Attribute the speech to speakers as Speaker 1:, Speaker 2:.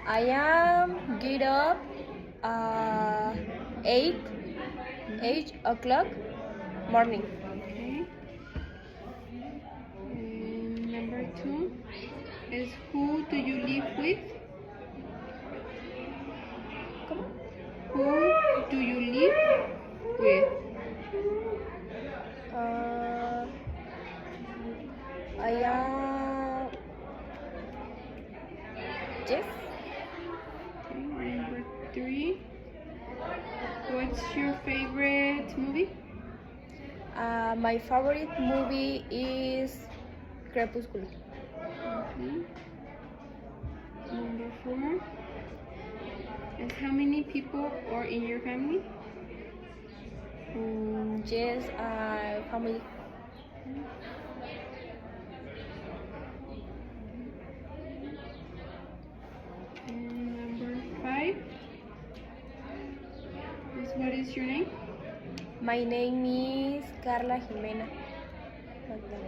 Speaker 1: I am get up uh, 8 8 o'clock morning.
Speaker 2: Okay. And number two is who do you live with?
Speaker 1: ¿Cómo?
Speaker 2: Who do you live with?
Speaker 1: I am Jeff.
Speaker 2: Okay. Number three. What's your favorite movie?
Speaker 1: My favorite movie is Crepúsculo.
Speaker 2: Okay. Number four is how many people are in your family?
Speaker 1: Yes, family.
Speaker 2: And number five is what is your name?
Speaker 1: My name is Carla Jimena Magdalena.